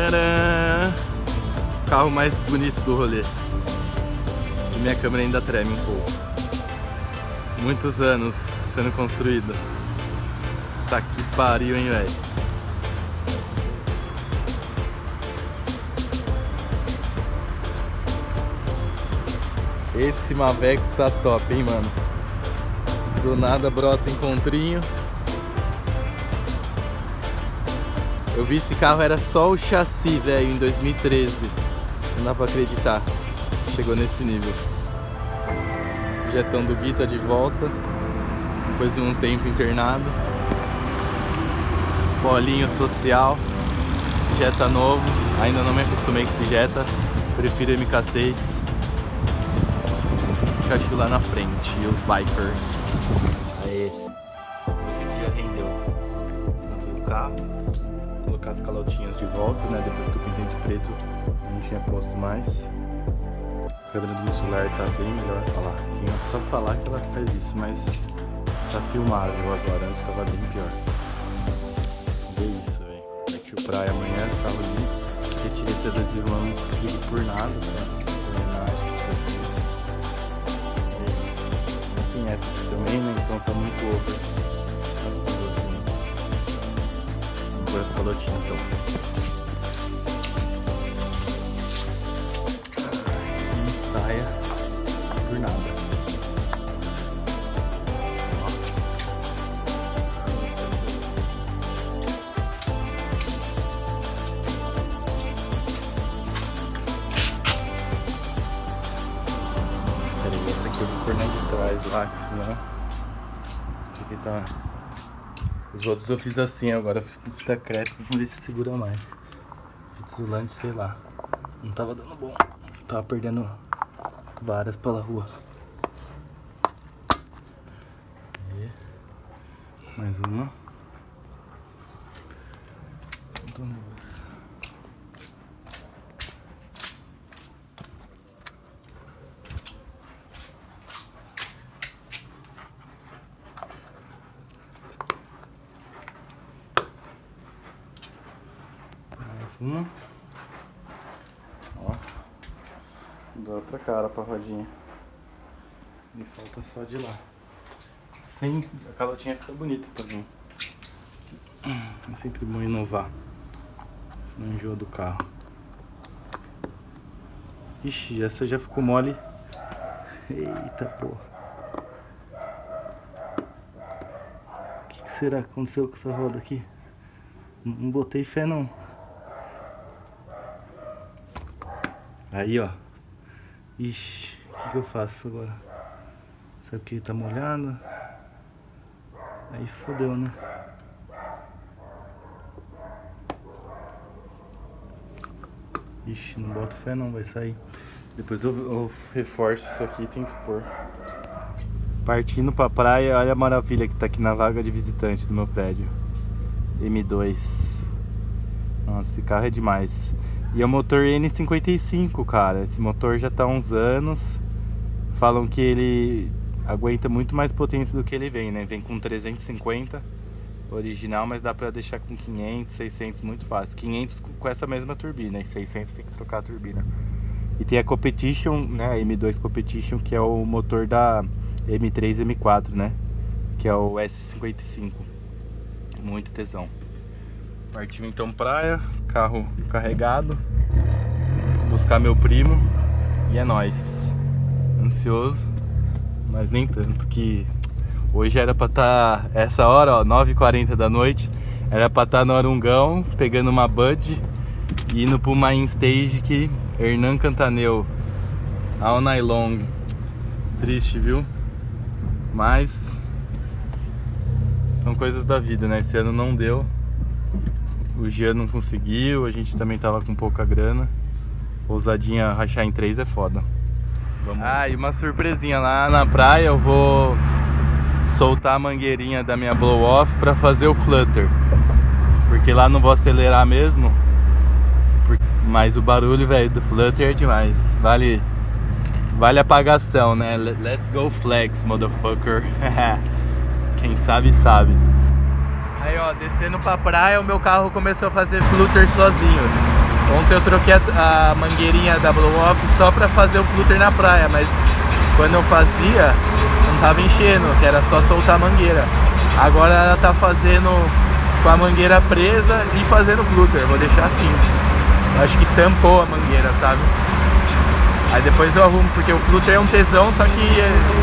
Tcharam! Carro mais bonito do rolê. E minha câmera ainda treme um pouco. Muitos anos sendo construída. Tá que pariu, hein, velho. Esse Maveco tá top, hein, mano. Do nada brota encontrinho. Eu vi esse carro, era só o chassi, velho, em 2013. Não dá pra acreditar. Chegou nesse nível. O jetão do Gui tá de volta. Depois de um tempo internado. Bolinho social. Jetta novo. Ainda não me acostumei com esse Jetta. Prefiro MK6. Cacho lá na frente. E os bikers. Aê. Hoje o dia rendeu. Montei o carro. Colocar as calotinhas de volta, né? Depois que eu pintei de preto, não tinha posto mais. A câmera do meu celular tá bem melhor. Olha lá, tinha só falar que ela faz isso, mas tá filmável agora, antes tava bem pior. Vê isso, velho. Partiu praia amanhã, carro limpo. Retirei esse adesivo, não consigo por nada, né? Tem essa também, né? Então tá muito over. Vou pôr as calotinhas então. Não saia por nada. Peraí, essa aqui eu vou pôr na de trás lá, que senão esse aqui tá... Os outros eu fiz assim, agora eu fiz com fita crepe, vamos ver se segura mais. Fita isolante, sei lá. Não tava dando bom. Tava perdendo varas pela rua. E mais uma. Então, duas. Uma. Ó. Dá outra cara pra rodinha. Me falta só de lá. Sim, a calotinha fica bonita também. É sempre bom inovar. Senão enjoa do carro. Ixi, essa já ficou mole. Eita porra. O que será que aconteceu com essa roda aqui? Não botei fé não. Aí, ó. Ixi, o que eu faço agora? Sabe o que tá molhado? Aí fodeu, né? Ixi, não boto fé não, vai sair. Depois eu reforço isso aqui e tento pôr. Partindo pra praia, olha a maravilha que tá aqui na vaga de visitante do meu prédio. M2. Nossa, esse carro é demais. E é o motor N55, cara. Esse motor já tá há uns anos. Falam que ele aguenta muito mais potência do que ele vem, né? Vem com 350 original, mas dá pra deixar com 500, 600 muito fácil. 500 com essa mesma turbina, e 600 tem que trocar a turbina. E tem a Competition, né? A M2 Competition, que é o motor da M3 e M4, né? Que é o S55. Muito tesão. Partiu então praia, carro carregado, buscar meu primo e é nóis. Ansioso, mas nem tanto, que hoje era pra estar, essa hora, ó, 9h40 da noite, era pra estar no Arungão, pegando uma Bud e indo pro Main Stage que Hernan Cantaneu, all night long. Triste, viu? Mas são coisas da vida, né? Esse ano não deu. O Jean não conseguiu, a gente também tava com pouca grana. Ousadinha rachar em 3 é foda. Vamos. Ah, e uma surpresinha lá na praia, eu vou soltar a mangueirinha da minha blow-off pra fazer o flutter. Porque lá não vou acelerar mesmo. Mas o barulho, velho, do flutter é demais. Vale a pagação, né? Let's go flex, motherfucker. Quem sabe, sabe. Aí, ó, descendo pra praia, o meu carro começou a fazer flutter sozinho. Ontem eu troquei a mangueirinha da Blow Off só pra fazer o flutter na praia, mas quando eu fazia, não tava enchendo, que era só soltar a mangueira. Agora ela tá fazendo com a mangueira presa e fazendo flutter, vou deixar assim. Eu acho que tampou a mangueira, sabe? Aí depois eu arrumo, porque o flutter é um tesão, só que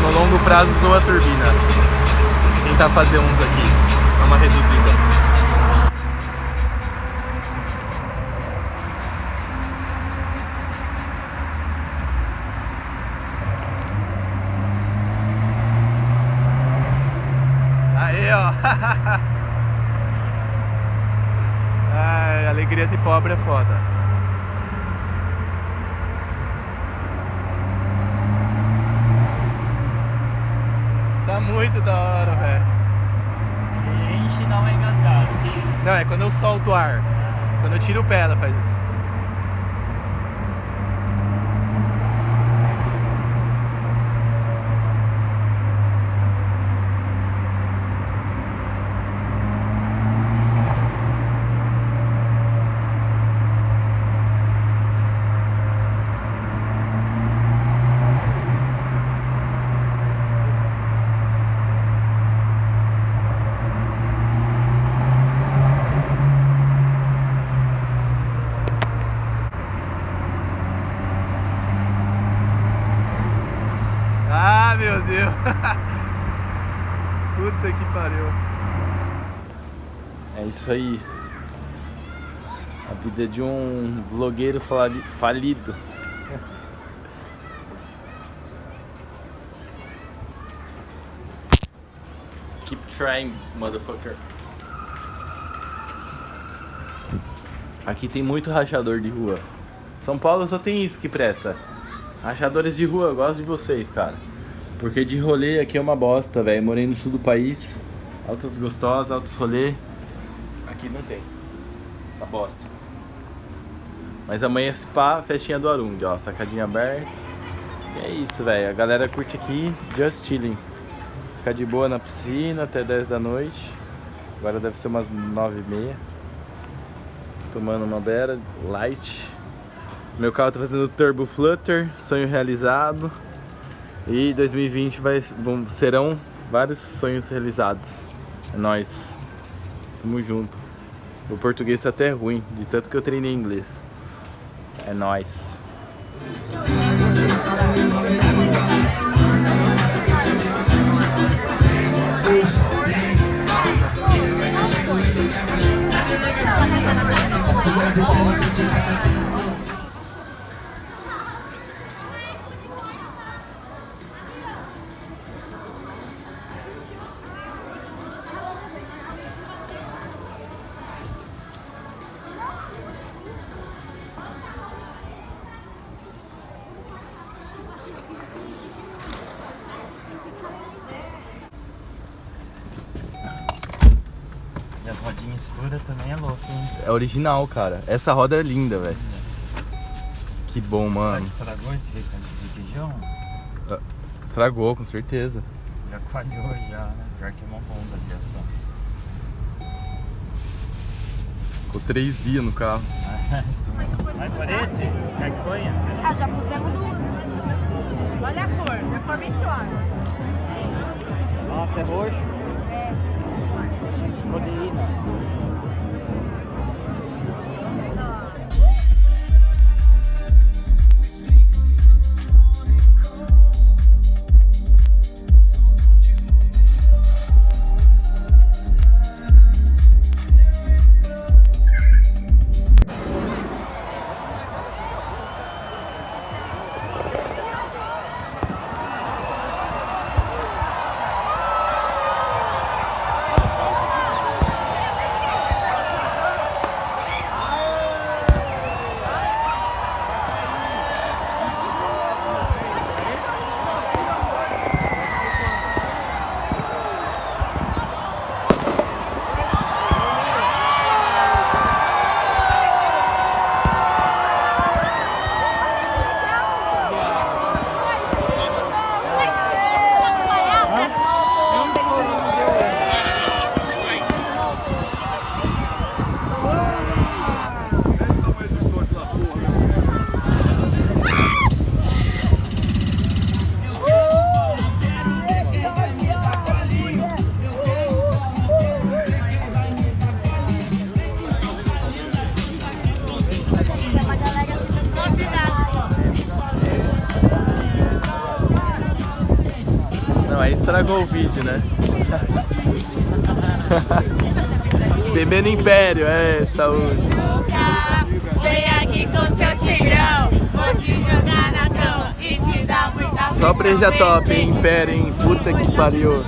no longo prazo zoa a turbina. Vou tentar fazer uns aqui, dá uma reduzida. Aí, ó. Ai, alegria de pobre é foda. Tá muito da hora, velho. E enche e dá uma engasgada. Não, é quando eu solto o ar. Quando eu tiro o pé, ela faz isso. Ah, meu Deus. Puta que pariu. É isso aí. A vida de um vlogueiro falido. Keep trying, motherfucker. Aqui tem muito rachador de rua. São Paulo só tem isso que presta. Rachadores de rua, eu gosto de vocês, cara. Porque de rolê aqui é uma bosta, velho. Morei no sul do país. Altas gostosas, altos rolê. Aqui não tem. Essa bosta. Mas amanhã se pá, festinha do Arund, ó. Sacadinha aberta. E é isso, velho. A galera curte aqui, just chilling. Ficar de boa na piscina até 10 da noite. Agora deve ser umas 9h30. Tomando uma beira, light. Meu carro tá fazendo Turbo Flutter, sonho realizado. E 2020 serão vários sonhos realizados. É nóis. Tamo junto. O português tá até ruim, de tanto que eu treinei inglês. É nóis. E as rodinhas escuras também é louco, hein? É original, cara. Essa roda é linda, velho. Que bom, Será mano. que estragou esse requeijão? Estragou, com certeza. Já falhou já, né? Pior que uma bomba de ação. Ficou 3 dias no carro. Vai por esse? Quer que ponha? Ah, já pusemos duas. Olha a cor bem suave. Nossa, é roxo? É. Proteína. estragou o vídeo, né? Bebendo Império, saúde. Vem aqui com seu tigrão, vou te jogar na cama e te dar muita Só breja top, hein, Império, hein? Puta que pariu.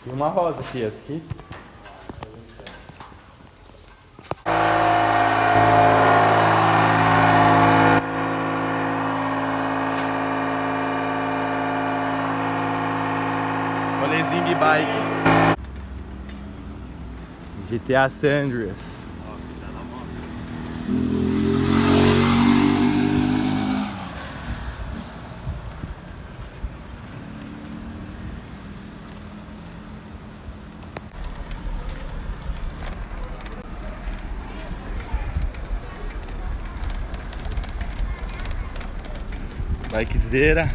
Tem uma rosa aqui, essa aqui. Rolezinho de bike. GTA San Andreas. Bikezeira.